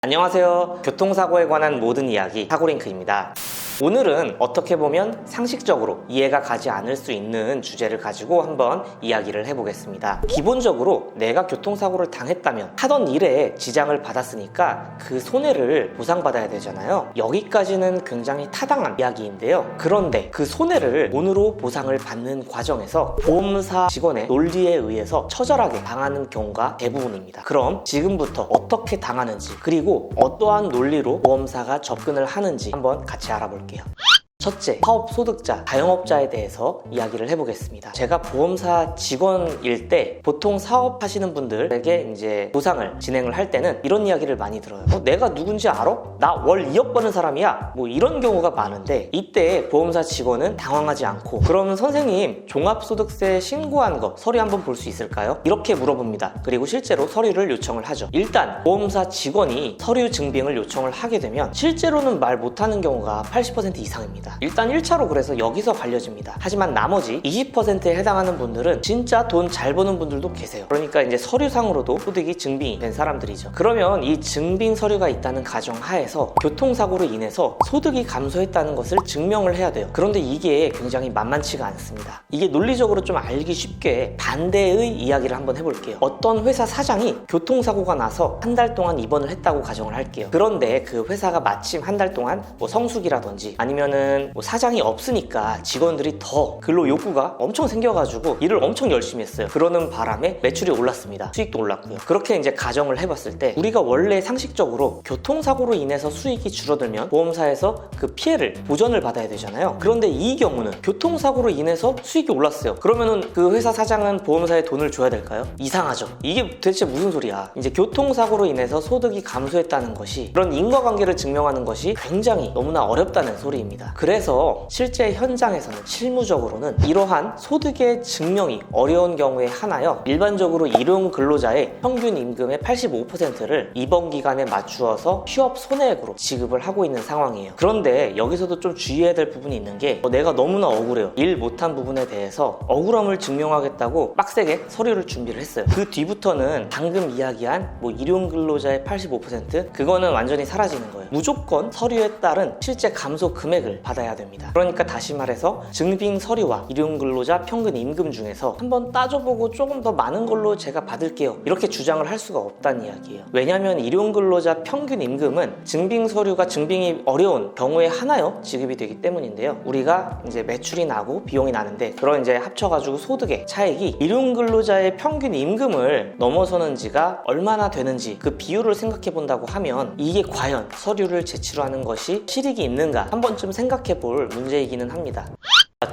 안녕하세요. 교통사고에 관한 모든 이야기 사고링크입니다. 오늘은 어떻게 보면 상식적으로 이해가 가지 않을 수 있는 주제를 가지고 한번 이야기를 해보겠습니다. 기본적으로 내가 교통사고를 당했다면 하던 일에 지장을 받았으니까 그 손해를 보상받아야 되잖아요. 여기까지는 굉장히 타당한 이야기인데요. 그런데 그 손해를 돈으로 보상을 받는 과정에서 보험사 직원의 논리에 의해서 처절하게 당하는 경우가 대부분입니다. 그럼 지금부터 어떻게 당하는지, 그리고 어떠한 논리로 보험사가 접근을 하는지 한번 같이 알아볼게요. 첫째, 사업 소득자, 자영업자에 대해서 이야기를 해보겠습니다. 제가 보험사 직원일 때 보통 사업하시는 분들에게 이제 보상을 진행을 할 때는 이런 이야기를 많이 들어요. 내가 누군지 알아? 나 월 2억 버는 사람이야. 이런 경우가 많은데, 이때 보험사 직원은 당황하지 않고, 그러면 선생님 종합소득세 신고한 거 서류 한번 볼 수 있을까요? 이렇게 물어봅니다. 그리고 실제로 서류를 요청을 하죠. 일단 보험사 직원이 서류 증빙을 요청을 하게 되면 실제로는 말 못하는 경우가 80% 이상입니다. 일단 1차로 그래서 여기서 갈려집니다. 하지만 나머지 20%에 해당하는 분들은 진짜 돈 잘 버는 분들도 계세요. 그러니까 이제 서류상으로도 소득이 증빙이 된 사람들이죠. 그러면 이 증빙 서류가 있다는 가정하에서 교통사고로 인해서 소득이 감소했다는 것을 증명을 해야 돼요. 그런데 이게 굉장히 만만치가 않습니다. 이게 논리적으로 좀 알기 쉽게 반대의 이야기를 한번 해볼게요. 어떤 회사 사장이 교통사고가 나서 한 달 동안 입원을 했다고 가정을 할게요. 그런데 그 회사가 마침 한 달 동안 성수기라든지 아니면은 사장이 없으니까 직원들이 더 근로 욕구가 엄청 생겨가지고 일을 엄청 열심히 했어요. 그러는 바람에 매출이 올랐습니다. 수익도 올랐고요. 그렇게 이제 가정을 해봤을 때 우리가 원래 상식적으로 교통사고로 인해서 수익이 줄어들면 보험사에서 그 피해를 보전을 받아야 되잖아요. 그런데 이 경우는 교통사고로 인해서 수익이 올랐어요. 그러면은 그 회사 사장은 보험사에 돈을 줘야 될까요? 이상하죠. 이게 도대체 무슨 소리야. 이제 교통사고로 인해서 소득이 감소했다는 것이, 그런 인과관계를 증명하는 것이 굉장히 너무나 어렵다는 소리입니다. 그래서 실제 현장에서는 실무적으로는 이러한 소득의 증명이 어려운 경우에 하나여 일반적으로 일용 근로자의 평균 임금의 85%를 입원 기간에 맞추어서 휴업 손해액으로 지급을 하고 있는 상황이에요. 그런데 여기서도 좀 주의해야 될 부분이 있는 게, 내가 너무나 억울해요. 일 못한 부분에 대해서 억울함을 증명하겠다고 빡세게 서류를 준비를 했어요. 그 뒤부터는 방금 이야기한 일용 근로자의 85% 그거는 완전히 사라지는 거예요. 무조건 서류에 따른 실제 감소 금액을 받아야 됩니다. 그러니까 다시 말해서 증빙 서류와 일용 근로자 평균 임금 중에서 한번 따져보고 조금 더 많은 걸로 제가 받을게요, 이렇게 주장을 할 수가 없다는 이야기예요. 왜냐하면 일용 근로자 평균 임금은 증빙 서류가 증빙이 어려운 경우에 하나요 지급이 되기 때문인데요. 우리가 이제 매출이 나고 비용이 나는데, 그런 이제 합쳐가지고 소득의 차익이 일용 근로자의 평균 임금을 넘어서는지가 얼마나 되는지 그 비율을 생각해 본다고 하면, 이게 과연 서류를 제출하는 것이 실익이 있는가 한 번쯤 생각해 볼 문제이기는 합니다.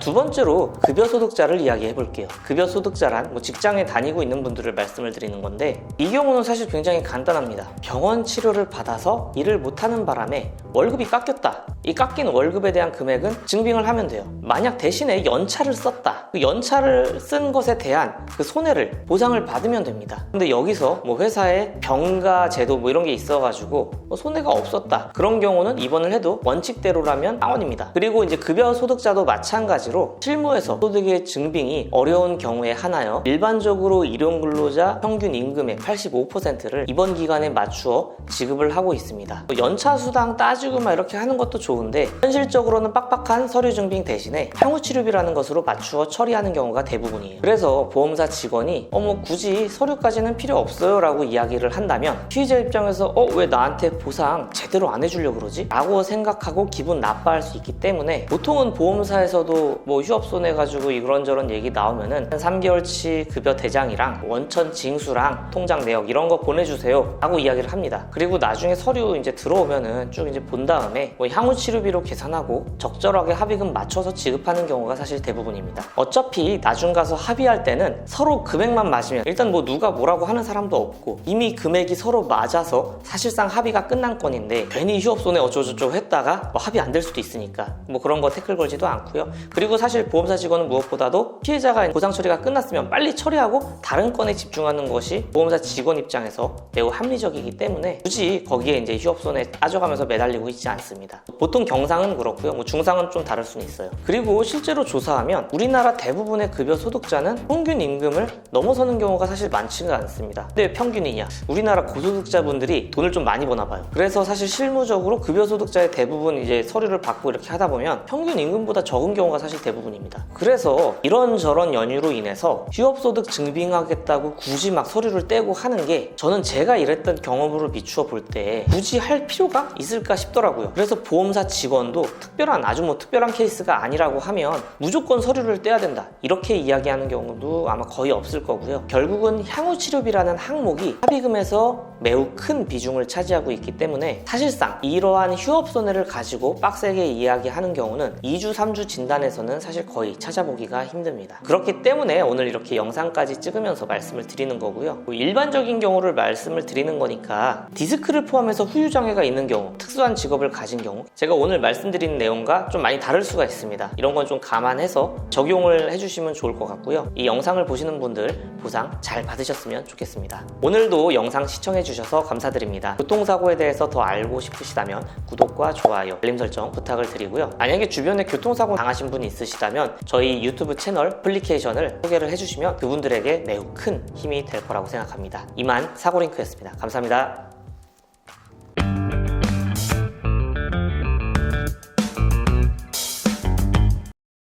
두 번째로 급여소득자를 이야기해 볼게요. 급여소득자란 직장에 다니고 있는 분들을 말씀을 드리는 건데, 이 경우는 사실 굉장히 간단합니다. 병원 치료를 받아서 일을 못하는 바람에 월급이 깎였다. 이 깎인 월급에 대한 금액은 증빙을 하면 돼요. 만약 대신에 연차를 썼다. 그 연차를 쓴 것에 대한 그 손해를 보상을 받으면 됩니다. 근데 여기서 회사에 병가 제도 이런 게 있어가지고 손해가 없었다. 그런 경우는 입원을 해도 원칙대로라면 다운입니다. 그리고 이제 급여소득자도 마찬가지로 실무에서 소득의 증빙이 어려운 경우에 하나여 일반적으로 일용 근로자 평균 임금의 85%를 입원 기간에 맞추어 지급을 하고 있습니다. 연차 수당 따지고 이렇게 하는 것도 좋은데, 현실적으로는 빡빡한 서류 증빙 대신에 향후치료비라는 것으로 맞추어 처리하는 경우가 대부분이에요. 그래서 보험사 직원이 굳이 서류까지는 필요 없어요 라고 이야기를 한다면, 피해자 입장에서 왜 나한테 보상 제대로 안 해주려고 그러지? 라고 생각하고 기분 나빠할 수 있기 때문에, 보통은 보험사에서도 휴업 손해 가지고 이런저런 얘기 나오면은 3개월치 급여 대장이랑 원천 징수랑 통장 내역 이런 거 보내주세요 라고 이야기를 합니다. 그리고 나중에 서류 이제 들어오면은 쭉 이제 본 다음에 향후 치료비로 계산하고 적절하게 합의금 맞춰서 지급하는 경우가 사실 대부분입니다. 어차피 나중 가서 합의할 때는 서로 금액만 맞으면 일단 누가 뭐라고 하는 사람도 없고, 이미 금액이 서로 맞아서 사실상 합의가 끝난 건인데, 괜히 휴업 손해 어쩌고저쩌고 했다가 합의 안 될 수도 있으니까 그런 거 태클 걸지도 않고요. 그리고 사실 보험사 직원은 무엇보다도 피해자가 보상 처리가 끝났으면 빨리 처리하고 다른 건에 집중하는 것이 보험사 직원 입장에서 매우 합리적이기 때문에 굳이 거기에 이제 휴업손해 따져가면서 매달리고 있지 않습니다. 보통 경상은 그렇고요. 뭐 중상은 좀 다를 수는 있어요. 그리고 실제로 조사하면 우리나라 대부분의 급여 소득자는 평균 임금을 넘어서는 경우가 사실 많지가 않습니다. 근데 평균이냐? 우리나라 고소득자분들이 돈을 좀 많이 버나 봐요. 그래서 사실 실무적으로 급여 소득자의 대부분 이제 서류를 받고 이렇게 하다 보면 평균 임금보다 적은 경우가 사실 대부분입니다. 그래서 이런저런 연유로 인해서 휴업소득 증빙하겠다고 굳이 막 서류를 떼고 하는 게 저는 제가 일했던 경험으로 비추어 볼 때 굳이 할 필요가 있을까 싶더라고요. 그래서 보험사 직원도 특별한 아주 뭐 특별한 케이스가 아니라고 하면 무조건 서류를 떼야 된다 이렇게 이야기하는 경우도 아마 거의 없을 거고요. 결국은 향후치료비라는 항목이 합의금에서 매우 큰 비중을 차지하고 있기 때문에 사실상 이러한 휴업 손해를 가지고 빡세게 이야기하는 경우는 2주, 3주 진단에서는 사실 거의 찾아보기가 힘듭니다. 그렇기 때문에 오늘 이렇게 영상까지 찍으면서 말씀을 드리는 거고요. 일반적인 경우를 말씀을 드리는 거니까 디스크를 포함해서 후유장애가 있는 경우, 특수한 직업을 가진 경우 제가 오늘 말씀드린 내용과 좀 많이 다를 수가 있습니다. 이런 건 좀 감안해서 적용을 해주시면 좋을 것 같고요. 이 영상을 보시는 분들 보상 잘 받으셨으면 좋겠습니다. 오늘도 영상 시청해주셔서 감사드립니다. 교통사고에 대해서 더 알고 싶으시다면 구독과 좋아요, 알림 설정 부탁을 드리고요. 만약에 주변에 교통사고 당하신 분이 있으시다면 저희 유튜브 채널 애플리케이션을 소개를 해주시면 그분들에게 매우 큰 힘이 될 거라고 생각합니다. 이만 사고링크였습니다. 감사합니다.